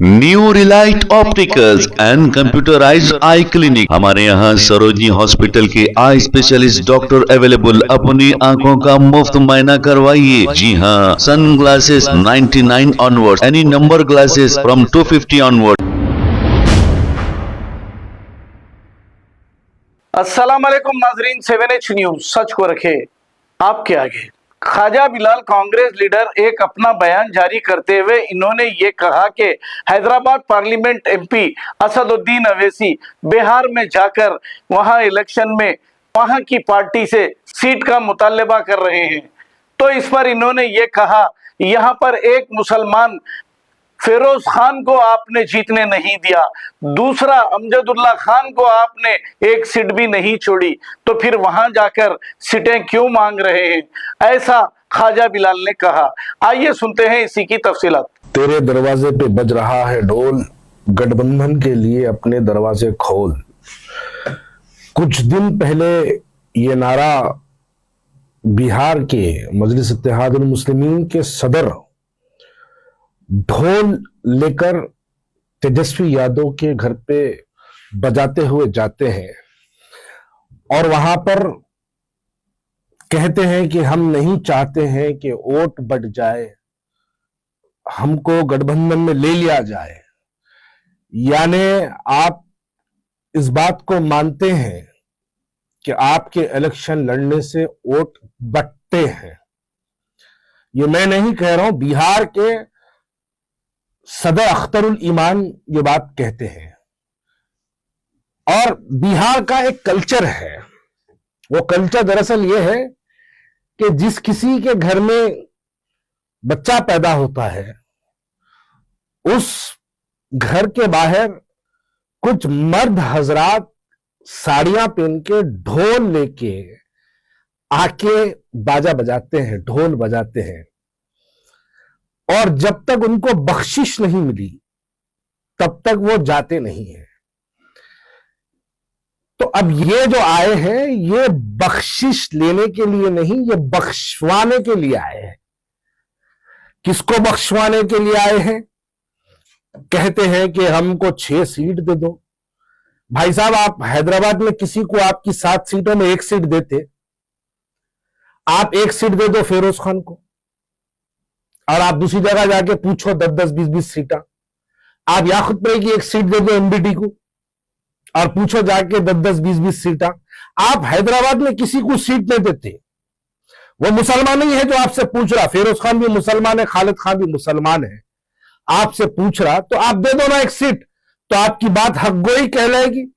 New Relight opticals and computerised I clinic. हमारे यहाँ Sarojini hospital के आई स्पेशलिस्ट डॉक्टर अवेलेबल। अपनी आंखों का मुफ्त मुआयना करवाइए। जी हाँ, sun glasses 99 onward, any number glasses from 250 onward. अस्सलाम वालेकुम नाजरीन, 7H न्यूज सच को रखे आपके आगे। ख्वाजा बिलाल कांग्रेस लीडर एक अपना बयान जारी करते हुए इन्होंने ये कहा कि हैदराबाद पार्लियामेंट एमपी असदुद्दीन अवैसी बिहार में जाकर वहां इलेक्शन में वहां की पार्टी से सीट का मुतालबा कर रहे हैं। तो इस पर इन्होंने ये कहा, यहाँ पर एक मुसलमान फिरोज खान को आपने जीतने नहीं दिया, दूसरा अमजदुल्ला खान को आपने एक सीट भी नहीं छोड़ी, तो फिर वहां जाकर सीटें क्यों मांग रहे हैं, ऐसा ख्वाजा बिलाल ने कहा। आइए सुनते हैं इसी की तफसीलात। तेरे दरवाजे पे बज रहा है ढोल, गठबंधन के लिए अपने दरवाजे खोल। कुछ दिन पहले ये नारा बिहार के मजलिस इत्तेहादुल मुस्लिमीन के सदर ढोल लेकर तेजस्वी यादव के घर पे बजाते हुए जाते हैं और वहां पर कहते हैं कि हम नहीं चाहते हैं कि वोट बढ़ जाए, हमको गठबंधन में ले लिया जाए। यानी आप इस बात को मानते हैं कि आपके इलेक्शन लड़ने से वोट बढ़ते हैं। ये मैं नहीं कह रहा हूं, बिहार के सदर अख्तरुल ईमान ये बात कहते हैं। और बिहार का एक कल्चर है, वो कल्चर दरअसल ये है कि जिस किसी के घर में बच्चा पैदा होता है, उस घर के बाहर कुछ मर्द हजरात साड़ियां पहन के ढोल लेके आके बाजा बजाते हैं, ढोल बजाते हैं, और जब तक उनको बख्शिश नहीं मिली तब तक वो जाते नहीं हैं। तो अब ये जो आए हैं, ये बख्शिश लेने के लिए नहीं, ये बख्शवाने के लिए आए हैं। किसको बख्शवाने के लिए आए हैं? कहते हैं कि हमको 6 सीट दे दो। भाई साहब, आप हैदराबाद में किसी को आपकी 7 सीटों में 1 सीट देते, आप 1 सीट दे दो फिरोज खान को, और आप दूसरी जगह जाके पूछो 10-10, 20-20 सीटा। आप याकुतपुरे की 1 सीट दे दो एमबीटी को और पूछो जाके 10-10, 20-20 सीटा। आप हैदराबाद में किसी को सीट नहीं देते। वो मुसलमान ही है जो आपसे पूछ रहा, फिरोज खान भी मुसलमान है, खालिद खान भी मुसलमान है, आपसे पूछ रहा, तो आप दे दो ना 1 सीट, तो आपकी बात हकगोई कहलाएगी।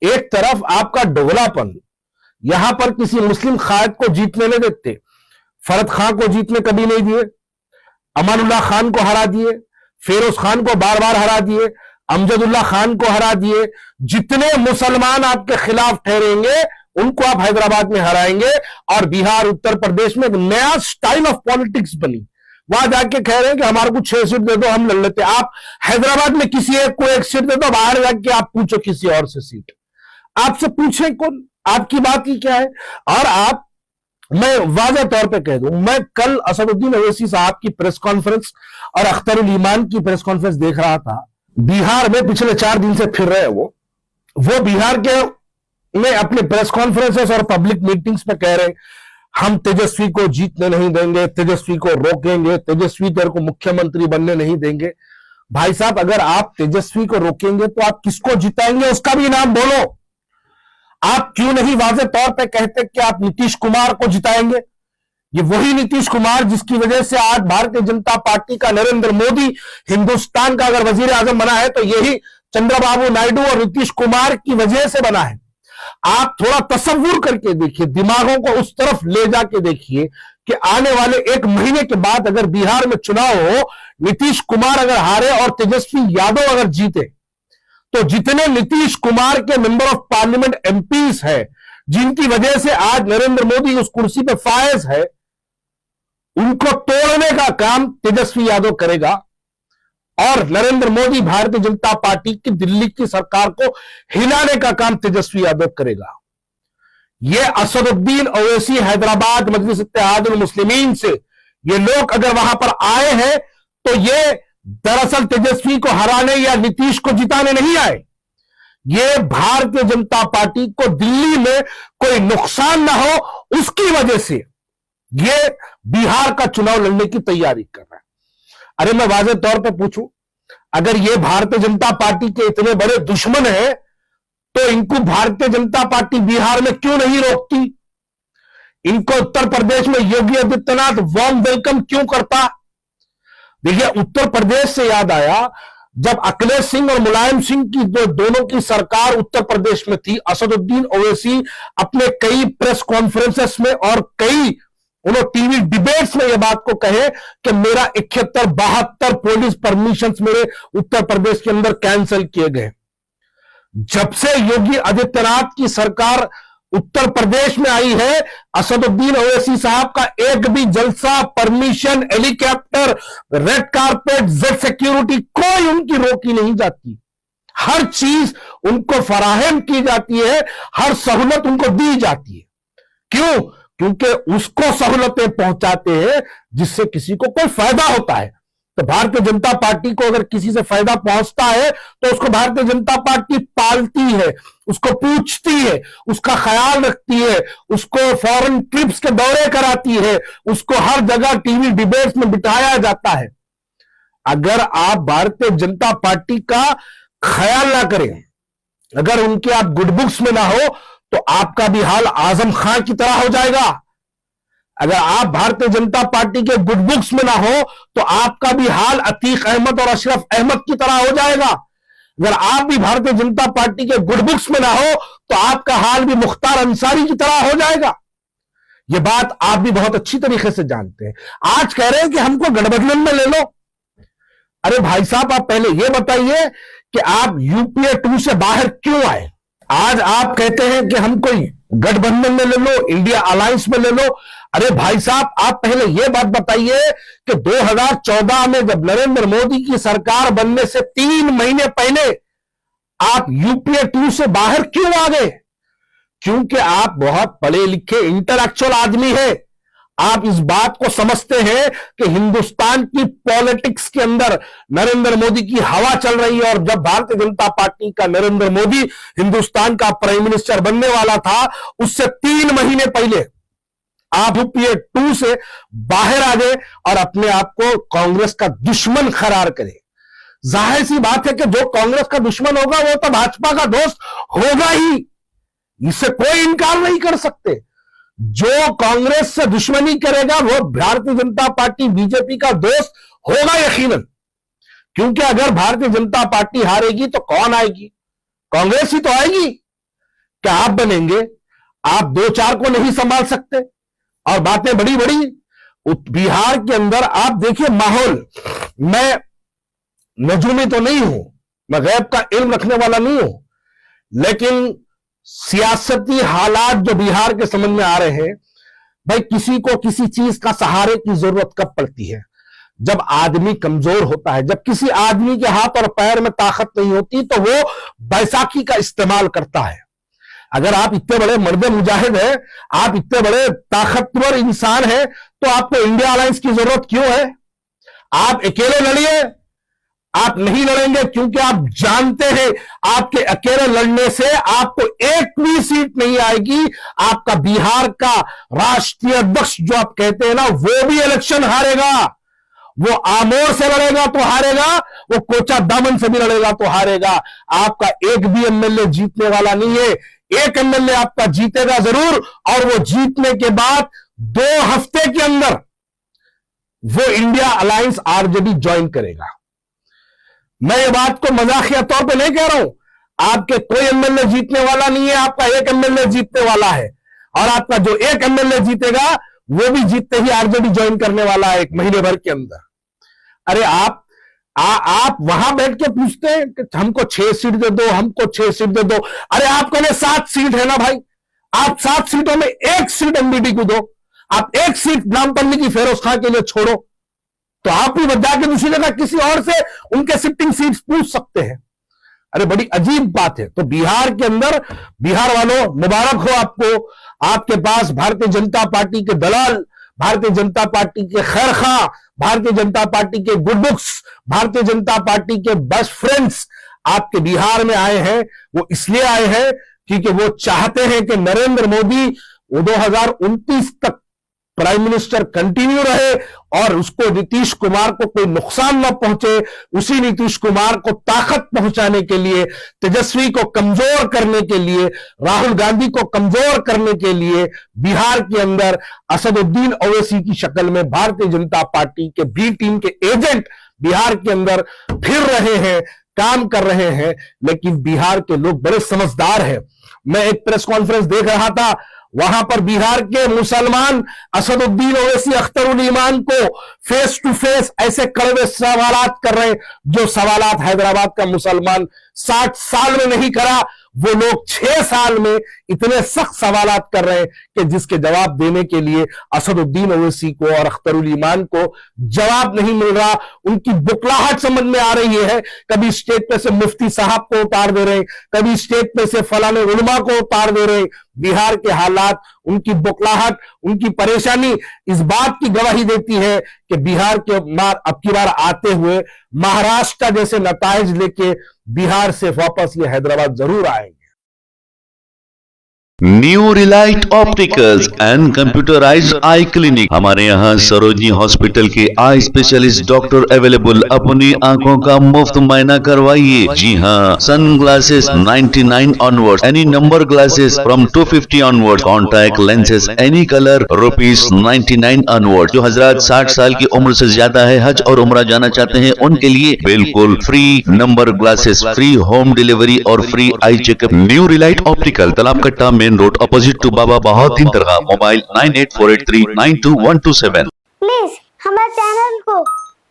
एक तरफ आपका डोगलापन, यहां पर किसी मुस्लिम कायद को जीतने नहीं देते। फरद खान को जीतने कभी नहीं दिए, अमानुल्लाह खान को हरा दिए, फिरोज खान को बार बार हरा दिए, अमजदुल्ला खान को हरा दिए। जितने मुसलमान आपके खिलाफ ठहरेंगे उनको आप हैदराबाद में हराएंगे। और बिहार, उत्तर प्रदेश में एक नया स्टाइल ऑफ पॉलिटिक्स बनी। वहां जाके कह रहे हैं कि हमारे को 6 सीट दे दो, हम लड़ लेते। आप हैदराबाद में किसी एक को 1 सीट दे दो, बाहर जाके आप पूछो किसी और से सीट। आपसे पूछे कौन? आपकी बात ही क्या है? और आप, मैं वाज़ेह तौर पे कह दूं, मैं कल असदुद्दीन अवैसी साहब की प्रेस कॉन्फ्रेंस और अख्तरुल ईमान की प्रेस कॉन्फ्रेंस देख रहा था। बिहार में पिछले 4 दिन से फिर रहे वो बिहार के में अपने प्रेस कॉन्फ्रेंसेस और पब्लिक मीटिंग्स में कह रहे, हम तेजस्वी को जीतने नहीं देंगे, तेजस्वी को रोकेंगे, तेजस्वी तेरे को मुख्यमंत्री बनने नहीं देंगे। भाई साहब, अगर आप तेजस्वी को रोकेंगे तो आप किसको जिताएंगे? उसका भी नाम बोलो। आप क्यों नहीं वाज़ेह तौर पे कहते कि आप नीतीश कुमार को जिताएंगे? ये वही नीतीश कुमार जिसकी वजह से आज भारतीय जनता पार्टी का नरेंद्र मोदी हिंदुस्तान का अगर वजीर आजम बना है तो यही चंद्रबाबू नायडू और नीतीश कुमार की वजह से बना है। आप थोड़ा तसव्वुर करके देखिए, दिमागों को उस तरफ ले जाके देखिए कि आने वाले 1 महीने के बाद अगर बिहार में चुनाव हो, नीतीश कुमार अगर हारे और तेजस्वी यादव अगर जीते, तो जितने नीतीश कुमार के मेंबर ऑफ पार्लियामेंट एमपीज है, जिनकी वजह से आज नरेंद्र मोदी उस कुर्सी पे फायज है, उनको तोड़ने का काम तेजस्वी यादव करेगा। और नरेंद्र मोदी भारतीय जनता पार्टी की दिल्ली की सरकार को हिलाने का काम तेजस्वी यादव करेगा। ये असदुद्दीन ओवैसी हैदराबाद मजलिस इत्तेहादुल मुस्लिमीन से ये लोग अगर वहां पर आए हैं तो ये दरअसल तेजस्वी को हराने या नीतीश को जिताने नहीं आए। ये भारतीय जनता पार्टी को दिल्ली में कोई नुकसान ना हो उसकी वजह से ये बिहार का चुनाव लड़ने की तैयारी कर रहा है। अरे मैं वाज़ेह तौर पे पूछूं, अगर ये भारतीय जनता पार्टी के इतने बड़े दुश्मन हैं तो इनको भारतीय जनता पार्टी बिहार में क्यों नहीं रोकती? इनको उत्तर प्रदेश में योगी आदित्यनाथ वार्म वेलकम क्यों करता? देखिए, उत्तर प्रदेश से याद आया, जब अखिलेश सिंह और मुलायम सिंह की दोनों की सरकार उत्तर प्रदेश में थी, असदुद्दीन ओवैसी अपने कई प्रेस कॉन्फ्रेंसेस में और कई उन्होंने टीवी डिबेट्स में यह बात को कहे कि मेरा 71-72 पुलिस परमिशंस मेरे उत्तर प्रदेश के अंदर कैंसिल किए गए। जब से योगी आदित्यनाथ की सरकार उत्तर प्रदेश में आई है, असदुद्दीन ओवैसी साहब का एक भी जलसा, permission, helicopter, red carpet, Z security कोई उनकी रोकी नहीं जाती। हर चीज उनको फराहम की जाती है, हर सहूलत उनको दी जाती है। क्यों? क्योंकि उसको सहूलतें पहुंचाते हैं जिससे किसी को कोई फायदा होता है। तो भारतीय जनता पार्टी को अगर किसी से फायदा पहुंचता है तो उसको भारतीय जनता पार्टी पालती है, उसको पूछती है, उसका ख्याल रखती है, उसको फॉरेन ट्रिप्स के दौरे कराती है, उसको हर जगह टीवी डिबेट्स में बिठाया जाता है। अगर आप भारतीय जनता पार्टी का ख्याल ना करें, अगर उनके आप गुड बुक्स में ना हो तो आपका भी हाल आजम खान की तरह हो जाएगा। अगर आप भारतीय जनता पार्टी के गुड बुक्स में ना हो तो आपका भी हाल अतीक अहमद और अशरफ अहमद की तरह हो जाएगा। अगर आप भी भारतीय जनता पार्टी के गुड बुक्स में ना हो तो आपका हाल भी मुख्तार अंसारी की तरह हो जाएगा। यह बात आप भी बहुत अच्छी तरीके से जानते हैं। आज कह रहे हैं कि हमको गठबंधन में ले लो। अरे भाई साहब, आप पहले यह बताइए कि आप यूपीए 2 से बाहर क्यों आए? आज आप कहते हैं कि हम कोई गठबंधन में ले लो, इंडिया अलायंस में ले लो। अरे भाई साहब, आप पहले यह बात बताइए कि 2014 में जब नरेंद्र मोदी की सरकार बनने से 3 महीने पहले आप यूपीए 2 से बाहर क्यों आ गए? क्योंकि आप बहुत पढ़े लिखे इंटेलेक्चुअल आदमी हैं। आप इस बात को समझते हैं कि हिंदुस्तान की पॉलिटिक्स के अंदर नरेंद्र मोदी की हवा चल रही है, और जब भारतीय जनता पार्टी का नरेंद्र मोदी हिंदुस्तान का प्राइम मिनिस्टर बनने वाला था, उससे 3 महीने पहले आप यूपीए 2 से बाहर आ गए और अपने आप को कांग्रेस का दुश्मन करार करें। जाहिर सी बात है कि जो कांग्रेस का दुश्मन होगा वो तो भाजपा का दोस्त होगा ही, इससे कोई इनकार नहीं कर सकते। जो कांग्रेस से दुश्मनी करेगा वो भारतीय जनता पार्टी बीजेपी का दोस्त होगा यकीनन। क्योंकि अगर भारतीय जनता पार्टी हारेगी तो कौन आएगी? कांग्रेस ही तो आएगी। क्या आप बनेंगे? आप 2-4 को नहीं संभाल सकते। और बातें बड़ी बड़ी। बिहार के अंदर आप देखिए माहौल, मैं नजूमी तो नहीं हूं, मैं गैब का इल्म रखने वाला नहीं हूं, लेकिन सियासती हालात जो बिहार के समझ में आ रहे हैं, भाई किसी को किसी चीज का सहारे की जरूरत कब पड़ती है? जब आदमी कमजोर होता है, जब किसी आदमी के हाथ और पैर में ताकत नहीं होती तो वो बैसाखी का इस्तेमाल करता है। अगर आप इतने बड़े मर्द मुजाहिद हैं, आप इतने बड़े ताकतवर इंसान हैं, तो आपको इंडिया अलायंस की जरूरत क्यों है? आप अकेले लड़िए। आप नहीं लड़ेंगे क्योंकि आप जानते हैं आपके अकेले लड़ने से आपको एक भी सीट नहीं आएगी। आपका बिहार का राष्ट्रीय अध्यक्ष जो आप कहते हैं ना, वो भी इलेक्शन हारेगा। वो आमोर से लड़ेगा तो हारेगा, वो कोचा दामन से भी लड़ेगा तो हारेगा। आपका एक भी एमएलए जीतने वाला नहीं है। एक एमएलए आपका जीतेगा जरूर, और वो जीतने के बाद 2 हफ्ते के अंदर वो इंडिया अलायंस आरजेडी ज्वाइन करेगा। मैं ये बात को मजाकिया तौर पे नहीं कह रहा हूं। आपके कोई एमएलए जीतने वाला नहीं है, आपका एक एमएलए जीतने वाला है, और आपका जो एक एमएलए जीतेगा वो भी जीतते ही आरजेडी ज्वाइन करने वाला है 1 महीने भर के अंदर। अरे आप वहां बैठ के पूछते हैं कि हमको 6 सीट दे दो, हमको 6 सीट दे दो। अरे आपके लिए 7 सीट है ना भाई। आप 7 सीटों में 1 सीट एमबीडी को दो। आप 1 सीट नामपल्ली की फेरोज खां के लिए छोड़ो, तो आप भी बजा के दूसरी जगह किसी और से उनके शिफ्टिंग सीट्स पूछ सकते हैं। अरे बड़ी अजीब बात है। तो बिहार के अंदर, बिहार वालों मुबारक हो आपको, आपके पास भारतीय जनता पार्टी के दलाल, भारतीय जनता पार्टी के खैरखा, भारतीय जनता पार्टी के good books, Bharatiya Janata party के बेस्ट फ्रेंड्स आपके बिहार में आए हैं। वो इसलिए आए हैं क्योंकि वो चाहते हैं कि नरेंद्र मोदी वो 2029 तक प्राइम मिनिस्टर कंटिन्यू रहे और उसको नीतीश कुमार को कोई नुकसान न पहुंचे। उसी नीतीश कुमार को ताकत पहुंचाने के लिए, तेजस्वी को कमजोर करने के लिए, राहुल गांधी को कमजोर करने के लिए बिहार के अंदर असदुद्दीन ओवैसी की शक्ल में भारतीय जनता पार्टी के बी टीम के एजेंट बिहार के अंदर फिर रहे हैं, काम कर रहे हैं। लेकिन बिहार के लोग बड़े समझदार हैं। मैं एक प्रेस कॉन्फ्रेंस देख रहा था, वहां पर बिहार के मुसलमान असदुद्दीन ओवैसी अख्तरुल ईमान को फेस टू फेस ऐसे कड़वे सवालात कर रहे हैं जो सवालात हैदराबाद का मुसलमान 60 साल में नहीं करा, वो लोग 6 साल में इतने सख्त सवालात कर रहे हैं कि जिसके जवाब देने के लिए असदुद्दीन ओवैसी को और अख्तरुल ईमान को जवाब नहीं मिल रहा। उनकी बुकलाहट समझ में आ रही है। कभी स्टेट पे से मुफ्ती साहब को उतार दे रहे हैं, कभी स्टेट पे से फलाने उलमा को उतार दे रहे हैं। बिहार के हालात, उनकी बुकलाहट, उनकी परेशानी इस बात की गवाही देती है कि बिहार के अब की बार आते हुए महाराष्ट्र का जैसे नताइज लेके बिहार से वापस ये हैदराबाद जरूर आएंगे। New Relight opticals and computerised I clinic. हमारे यहाँ सरोजनी हॉस्पिटल के आई स्पेशलिस्ट डॉक्टर अवेलेबल। अपनी आंखों का मुफ्त मुआयना करवाइए। जी हाँ, sun glasses 99 onward, any number glasses from 250 onward, contact lenses any colour ₹99 onward. जो हजरात 60 साल की उम्र से ज्यादा है, हज और उम्रा जाना चाहते हैं, उनके लिए बिल्कुल free number glasses, free home delivery और free eye checkup. New relight optical, Talab Katta, main road, opposite to Baba Bahauddin दरगाह। मोबाइल 9848392127। प्लीज हमारे चैनल को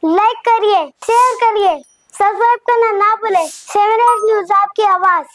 लाइक करिए, शेयर करिए, सब्सक्राइब करना ना भूले। 7 न्यूज़ आपकी आवाज।